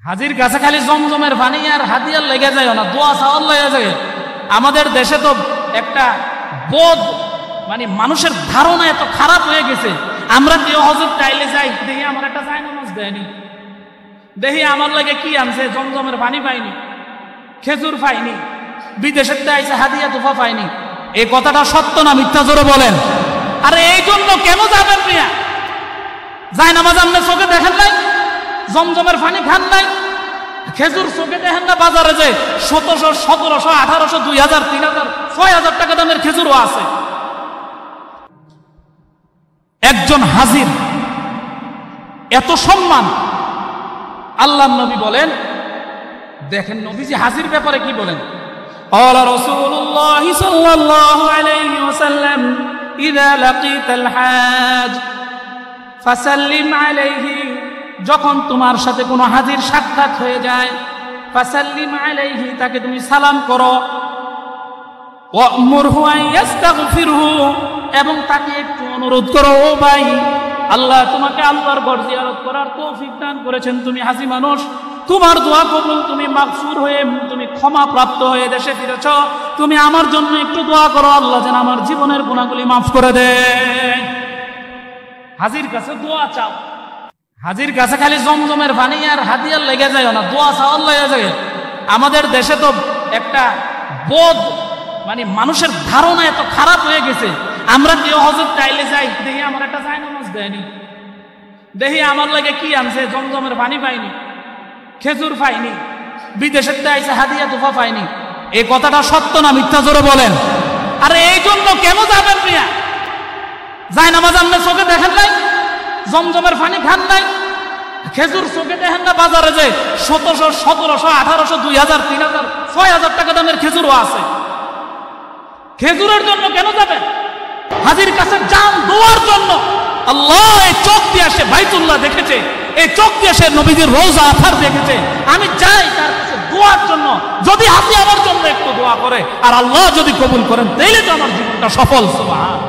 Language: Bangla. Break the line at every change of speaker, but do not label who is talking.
হাজির কাছে খালি জমজমের পানি আর হাদিয়ার লেগে যায় না, দোয়া চাওয়ার লেগে যায়। আমাদের দেশে তো একটা বোধ, মানে মানুষের ধারণা এত খারাপ হয়ে গেছে, আমরা কেউ হজরত চাইলে যাই, দেখি আমার একটা জায়নামাজ দেয়নি, দেখি আমার লাগে কি আনছে, জমজমের পানি পাইনি, খেজুর পাইনি, বিদেশের আইসে হাদিয়া তোফা পাইনি। এই কথাটা সত্য না মিথ্যা জোরে বলেন? আরে এই জন্য কেন যাবেন মিয়া? জায়নামাজ আপনি চোখে দেখেন নাই, জমজমের পানি খান নাই, খেজুর চোখে দেখেন না? বাজারে যে 1700, 1700, 1800, 2000, 3000, 6000 টাকা দামের খেজুরও আছে। একজন হাজির এত সম্মান, আল্লাহর নবী বলেন, দেখেন নবীজি হাজির ব্যাপারে কি বলেন। ক্বালা রাসূলুল্লাহ সাল্লাল্লাহু আলাইহি ওয়াসাল্লাম ইযা লাকিতাল হাজ ফাসাল্লিম আলাইহি, যখন তোমার সাথে কোনো হাজির সাক্ষাৎ হয়ে যায়, ফাসাল্লিম আলাইহি, তাকে তুমি সালাম করো, ওয়া'মুরহু আন ইস্তাগফিরহু, এবং তাকে একটু অনুরোধ করো, ও ভাই, আল্লাহ তোমাকে আল্লাহর ঘর জিয়ারত করার তৌফিক দান করেছেন, তুমি হাজি মানুষ, তোমার দোয়া কবুল, তুমি মাগফুর হয়ে, তুমি ক্ষমা প্রাপ্ত হয়ে দেশে ফিরেছ, তুমি আমার জন্য একটু দোয়া করো, আল্লাহ যেন আমার জীবনের গুনাহগুলি মাফ করে দেয়। হাজির কাছে দোয়া চাও। হাজির কাছে খালি জমজমের পানি আর হাদিয়ার লেগে যায় না, দোয়া চাওয়ার লেগে যায়। আমাদের দেশে তো একটা বোধ, মানে মানুষের ধারণা এত খারাপ হয়ে গেছে, আমরা কেউ হজরত চাইলে যাই, দেখি আমার একটা জায়নামাজ দেয়নি, দেখি আমার লাগে কি আনছে, জমজমের পানি পাইনি, খেজুর পাইনি, বিদেশের আইসে হাদিয়া তোফা পাইনি। এই কথাটা সত্য না মিথ্যা জোরে বলেন? আরে এই জন্য কেন যাবেন মিয়া? জায়নামাজ আপনি চোখে দেখেন নাই, জমজমের পানি খান নাই, খেজুর চোখে দেখেন না? বাজারে যে 1700, 1700, 1800, 2000, 3000, 6000 টাকা দামের খেজুরও আছে। খেজুরের জন্য কেন যাবেন? হাজির কাছে যান দোয়ার জন্য। আল্লাহ এই চোখ দিয়ে সে বাইতুল্লাহ দেখেছে, এই চোখ দিয়ে সে নবীজির রওজা আথার দেখেছে, আমি যাই তার কাছে দোয়ার জন্য। যদি হাজি আমার জন্য একটু দোয়া করে আর আল্লাহ যদি কবুল করেন, তাইলে তো আমার জীবনটা সফল। সুবহান।